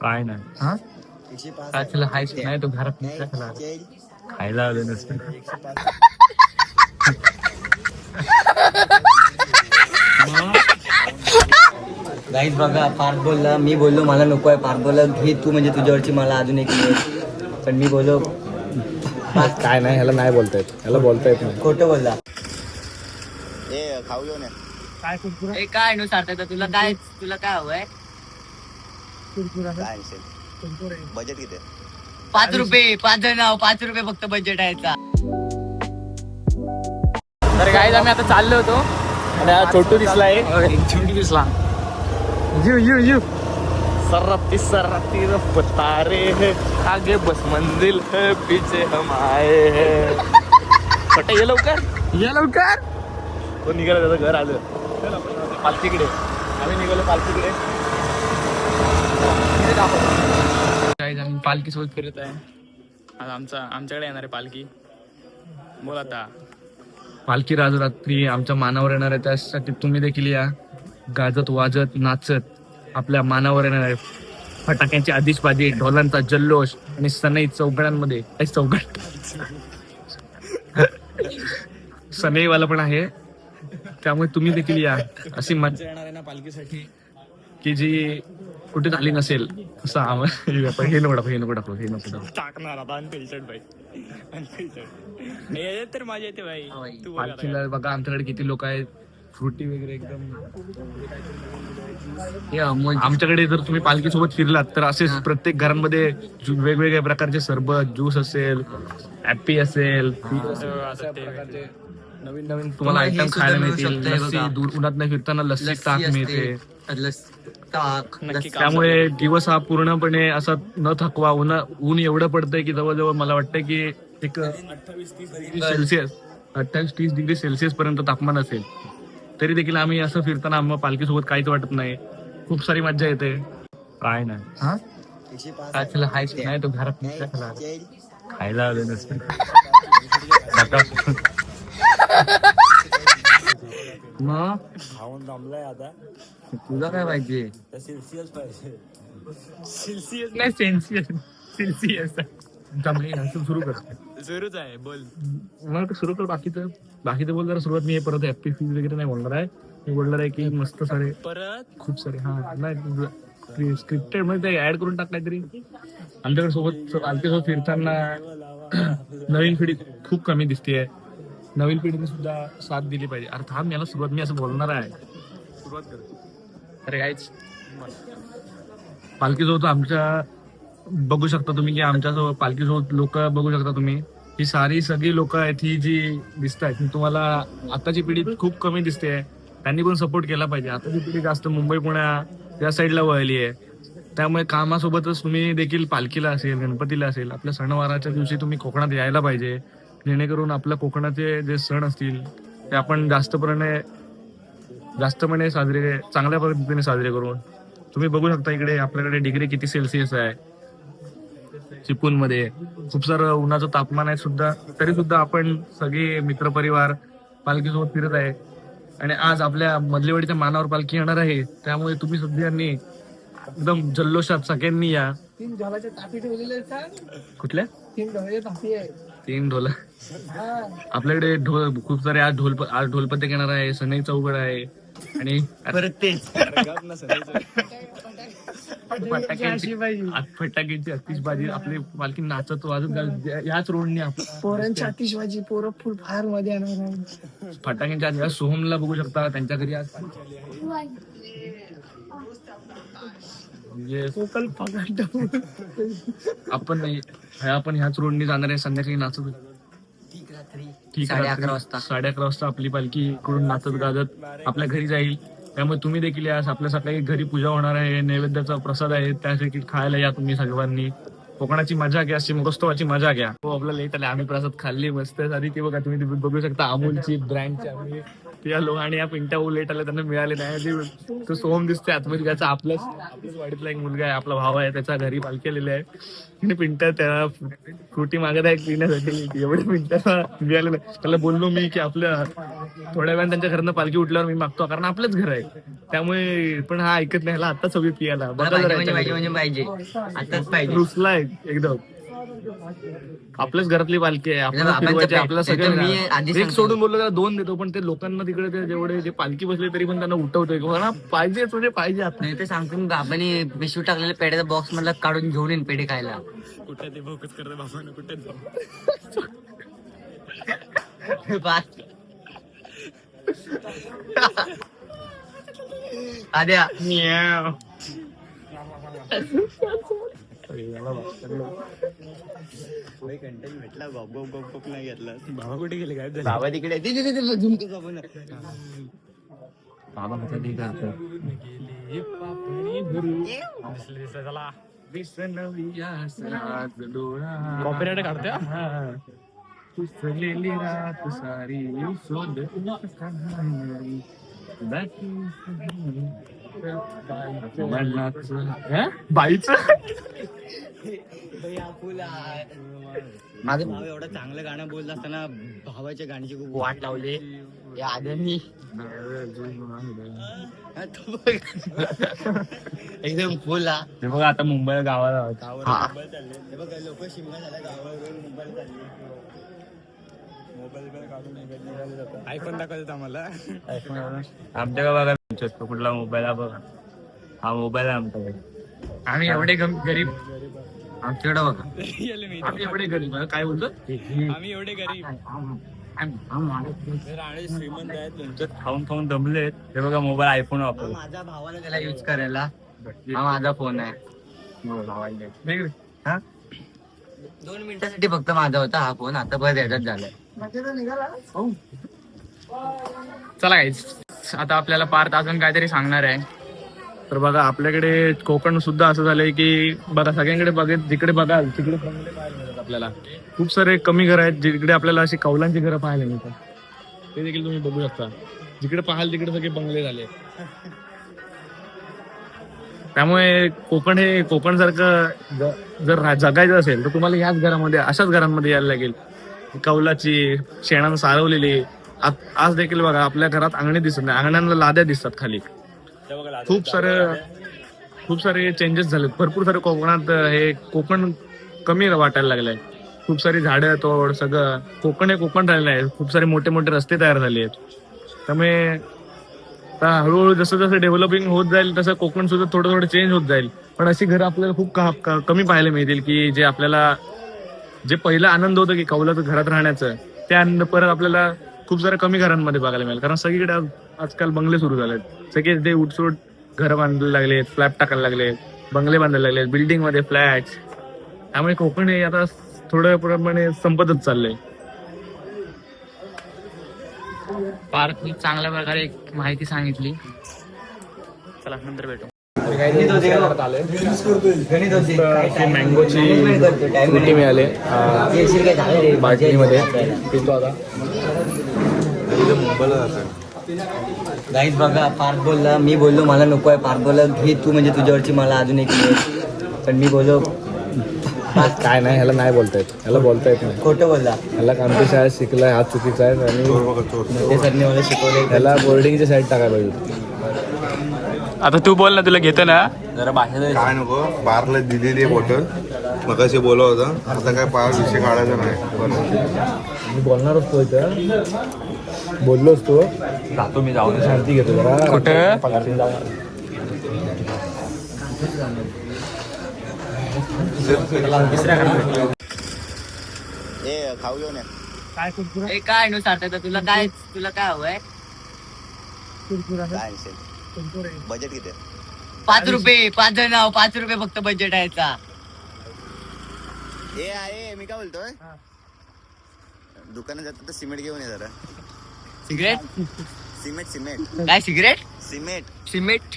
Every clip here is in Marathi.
काय नाही हा काय तुला हायच नाही तो घरात खायला आलं नसतं. गाईज बघा, पार्थ बोलला, मी बोललो मला नको आहे. पार्थ बोलला घे तू, म्हणजे तुझ्यावरची मला अजून एक मिळेल. पण मी बोललो काय नाही, ह्याला नाही बोलता येत, ह्याला बोलता येत नाही. खोटं बोलला. खाऊ घेऊन ए काय नो सार्थक, तुला काय हवंय? बजेट किती? 5 रुपये, 5 जण, 5 रुपये फक्त बजेट आहे याचा. तर गाईज आम्ही आता चाललो होतो आणि हा छोटू दिसलाय. छोटू दिसला. यू सरती तारे है आगे बस मंजिल है पीछे हम आए है. छोटा ये लवकर तो निघाला, त्याचं घर आलं. चल आपण पालखीकडे, आम्ही निघालो पालखीकडे. आम्ही पालखी सोबत फिरत आहे. आज आमच्याकडे येणार आहे पालखी. बोल आता. पालखी रात्री आमच्या मानावर येणार आहे, त्यासाठी तुम्ही देखील या. गाजत वाजत नाचत आपल्या मानावर येणार आहे. फटाक्यांची आतिषबाजी, ढोलांचा जल्लोष आणि सनई चौघडांमध्ये सनईवाला पण आहे, त्यामुळे तुम्ही देखील या. अशी मजा येणार आहे ना पालखीसाठी की जी कुठे झाली नसेल. असं हे नको टाकणार आता अनफिल्टर्ड भाई, अनफिल्टर्ड तर मजा येते भाई. पालखीला बघा आमच्याकडे किती लोक आहेत. फ्रुटी वगैरे एकदम. आमच्याकडे जर तुम्ही पालखी सोबत फिरलात तर असेच प्रत्येक घरांमध्ये वेगवेगळ्या प्रकारचे सरबत, ज्यूस असेल, ॲपी असेल, नवीन तुम्हाला आयटम खायला मिळतील. लस्सी, दूर उन्हात नाही फिरताना लस्सी ताक मिळते. त्यामुळे दिवस हा पूर्णपणे असा न थकवा. ऊन एवढं पडतंय की जवळजवळ मला वाटतं की एक 28-30 डिग्री सेल्सिअस पर्यंत तापमान असेल. तरी देखील आम्ही असं फिरताना आम्हाला पालखीसोबत काहीच वाटत नाही. खूप सारी मज्जा येते. काय नाही हा काय तुला हायच नाही तो घरात खायला आलं नसतं. मग खाऊन दमलाय आता. तुला काय पाहिजे? सेल्सिअस पाहिजे. सेल्सिअस नाही, सेल्सिअस. सुरूच आहे, बोल. मला सुरू कर. बाकीचं बोल जरा. सुरुवात मी परत हॅपी फील वगैरे नाही बोलणार आहे. मी बोलणार आहे की मस्त सारे परत खूप सारे हा नाही स्क्रिप्टेड मध्ये ऍड करून टाक काहीतरी. आमच्याकडे सोबत फिरताना नवीन पिढी खूप कमी दिसते. नवीन पिढीने सुद्धा साथ दिली पाहिजे. अरे थांब, याला सुरुवात मी असं बोलणार आहे. सुरुवात कर. अरे काहीच पालखीसोबत आमच्या बघू शकता तुम्ही की आमच्यासोबत पालखीसोबत लोक बघू शकता तुम्ही. ही सगळी लोक आहेत ही जी दिसत आहेत, तुम्हाला आताची पिढी खूप कमी दिसते. त्यांनी पण सपोर्ट केला पाहिजे. आताची पिढी जास्त मुंबई पुण्या या साईडला वळली आहे. त्यामुळे कामासोबतच तुम्ही देखील पालखीला असेल, गणपतीला असेल, आपल्या सणवाराच्या दिवशी तुम्ही कोकणात यायला पाहिजे. जेणेकरून आपल्या कोकणाचे जे सण असतील ते आपण जास्तपणे चांगल्या पद्धतीने साजरे करून. तुम्ही बघू शकता इकडे आपल्याकडे डिग्री किती सेल्सिअस आहे. चिपळूणमध्ये खूप सारं उन्हाचं तापमान आहे सुद्धा, तरी सुद्धा आपण सगळे मित्रपरिवार पालखीसोबत फिरत आहे. आणि आज आपल्या मधलेवाडीच्या मानावर पालखी येणार आहे. त्यामुळे तुम्ही सगळ्यांनी एकदम जल्लोषात सगळ्यांनी या. 3 ढोलाच्या तापी ठेवलेले आहेत. कुठल्या 3 ढोलाच्या तापी आहे. 3 ढोल आपल्याकडे खूप सारे. आज ढोलपते येणार आहे. सनई चौघड आहे आणि परत तेच फटाक्यांची आतिषबाजी. आपली पालखी नाचत वाजत याच रोडने पोरांची आतिषबाजी. पोरं फुल फायर मध्ये येणार. फटाक्यांची आतिषबाजी. सोहमला बघू शकता, त्यांच्या घरी आज आपण ह्याच रोडने जाणार आहे. संध्याकाळी नाचत ठीक 11:30 वाजता आपली पालखी इकडून नाचत गाजत आपल्या घरी जाईल. त्यामुळे तुम्ही देखील या. आपल्या सकाळी घरी पूजा होणार आहे, नैवेद्याचा प्रसाद आहे, त्यासाठी खायला या तुम्ही सर्वांनी. कोकणाची मजा घ्या, शिमगोत्सवाची मजा घ्या. हो आपल्याला लेट आले, आम्ही प्रसाद खाल्ली मस्त. आधी ती बघा तुम्ही बघू शकता अमूलची ब्रँडची आम्ही पियालो आणि या पिंट्या उलेट आल्या त्यांना मिळाले नाही. तो सोहम दिसतोय आतमध्ये, त्याचा आपल्याच वाडीतला एक मुलगा आहे, आपला भाव आहे, त्याच्या घरी पालखी आलेली आहे आणि पिंट्या त्याला फ्रुटी मागत आहे पिण्यासाठी. एवढे पिंट्याला मिळाले नाही. त्याला बोललो मी की आपल्या थोड्या वेळाने त्यांच्या घरनं पालखी उठल्यावर मी मागतो, कारण आपलंच घर आहे. त्यामुळे पण हा ऐकत नाही, ह्याला आता सगळी पियाला पाहिजे आताच पाहिजे. रुसलाय एकदम. आपल्याच घरातली पालखी आहे, आपल्याला फिरवायची, आपल्याला सगळं. एक सोडून बोललो त्याला 2 देतो, पण ते लोकांना तिकडे ते जेवढे जे पालखी बसले तरी पण त्यांना उठवतोय मला पाहिजे म्हणजे पाहिजे. आता नाही ते सांगतो मी, बाबांनी पिशवी टाकलेल्या पेढ्याचा बॉक्स मधला काढून घेऊन येईन पेढे खायला. कुठे ते फोकस करते बाबांना, कुठे आद्या बाबा कुठे गेले काय? बाबा तिकडे बाबा कॉपीराइट काढते पुसलेली रात सारी शोध बाईच. माझं भाव एवढं चांगलं गाणं बोलत असताना भावाच्या गाण्याची खूप वाट लावली या आद्यांनी. एकदम फुल. हे बघा आता मुंबईला गावाला हे बघा लोक शिमगा झाल्या गावावरून मुंबईला चालले. आयफोन दाखवतात आम्हाला. आमच्या का बघा कुठला मोबाईल हा बघा, हा मोबाईल आहे आमच्याकडे. आम्ही एवढे गरीब, आमच्याकडे बघा आम्ही एवढे गरीब. काय बोलतो आम्ही एवढे गरीब श्रीमंत आहेत, तुमच्यात खाऊन खाऊन दमलेत. हे बघा मोबाईल आयफोन वापरतो. माझ्या भावाला त्याला युज करायला. हा माझा फोन आहे. 2 मिनिटासाठी फक्त माझा होता हा फोन, आता परत याच्यात झालाय. चला गाईस, आता आपल्याला पार्थ अजून काहीतरी सांगणार आहे. तर बघा आपल्याकडे कोकण सुद्धा असं झालंय की बघा सगळ्यांकडे बघत जिकडे बघाल तिकडे बंगले पाहायला मिळतात आपल्याला. खूप सारे कमी घर आहेत जिकडे आपल्याला अशी कौलांची घरं पाहायला मिळतात. ते देखील तुम्ही बघू शकता. जिकडे पाहाल तिकडे सगळे बंगले झाले. त्यामुळे कोकण हे कोकण सारखं जर जगायचं असेल तर तुम्हाला याच घरामध्ये, अशाच घरांमध्ये यायला लागेल. कौलाची शेणानं सारवलेली. आज देखील बघा आपल्या घरात अंगणे दिसत नाही, अंगणांना लाद्या दिसतात खाली. खूप सारे चेंजेस झालेत. भरपूर सारे कोकणात हे कोकण कमी वाटायला लागलंय. खूप सारी झाडं तोड, सगळं कोकण हे कोकण राहिलं आहे. खूप सारे मोठे मोठे रस्ते तयार झाले आहेत. त्यामुळे आता हळूहळू जसं जसं डेव्हलपिंग होत जाईल तसं कोकण सुद्धा थोडं थोडं चेंज होत जाईल. पण अशी घरं आपल्याला खूप कमी पाहायला मिळतील की जे आपल्याला जे पहिला आनंद होतं की कौलाचं घरात राहण्याचं, ते आनंद परत आपल्याला खूप साऱ्या कमी घरांमध्ये बघायला मिळेल. कारण सगळीकडे आजकाल बंगले सुरू झालेत. सगळे ते उठसूट घरं बांधायला लागलेत, फ्लॅट टाकायला लागलेत, बंगले बांधायला लागलेत, बिल्डिंग मध्ये फ्लॅट. त्यामुळे कोकण हे आता थोड्या प्रमाणे संपतच चाललंय. पार्थ चांगल्या प्रकारे एक माहिती सांगितली. चला नंतर भेटू. मँगोची फ्रुटी मिळाले बाटलीमध्ये. पितो आता. गाईज बघा, पार्थ बोलला, मी बोललो मला नको आहे. पार्थ बोलला घे तू, म्हणजे तुझ्यावरची मला अजून एक मिळेल. पण मी बोललो काय नाही, ह्याला नाही बोलता येत, ह्याला बोलता येत नाही. खोटं बोलला. ह्याला कामठी शाळेत शिकलाय, हा चुकीचा आहे. आणि ते सरने मला शिकवले. ह्याला बोर्डिंगच्या साईड टाकायला पाहिजे. आता तू बोल ना, तुला घेतो ना जरा भाषा. काय नको, पारला दिलेली आहे बॉटल. मगाशी बोला होता, आता काय पार विषय काढायचा नाही. मी बोलणार असतो इथं, बोललो असतो. जातो मी, जाऊन शांती घेतो जरा. कुठं? खाऊ घेऊन काय नु सारखं तुला काय हवंय? बजेट किती? 5 रुपये, 5 जण, 5 रुपये फक्त बजेट आहे याचा. ए आहे, मी काय बोलतोय, दुकानात जातो तर सिमेंट घेऊन ये जरा. सिगरेट? सिमेंट काय सिगरेट? सिमेंट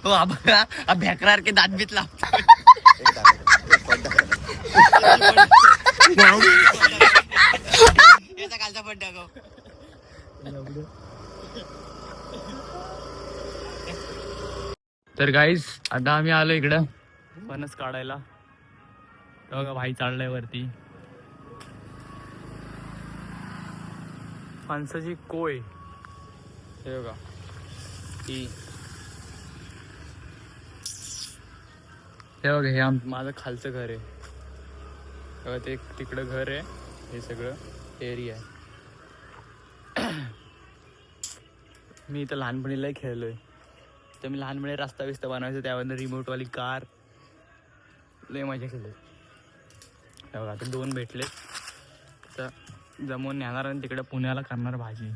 हो आबा भॅकरार के दात बीत लावतो. याचा कालचा पड्डा गो. तर गाईज आता आम्ही आलो इकडं फणस काढायला. तर बघा भाई चाललाय वरती. फणसाची कोय हे बघा ही. हे बघा हे माझं खालचं घर आहे. बघा ते तिकडं घर आहे. हे सगळं एरिया आहे. मी इथं लहानपणी लय खेळलोय. तर मी लहानपणी रस्ता बिस्ता बनवायचो त्यावर रिमोटवाली कार लय मजा केली. बघा आता 2 भेटले तर जमवून नेणार आणि तिकडे पुण्याला करणार भाजी.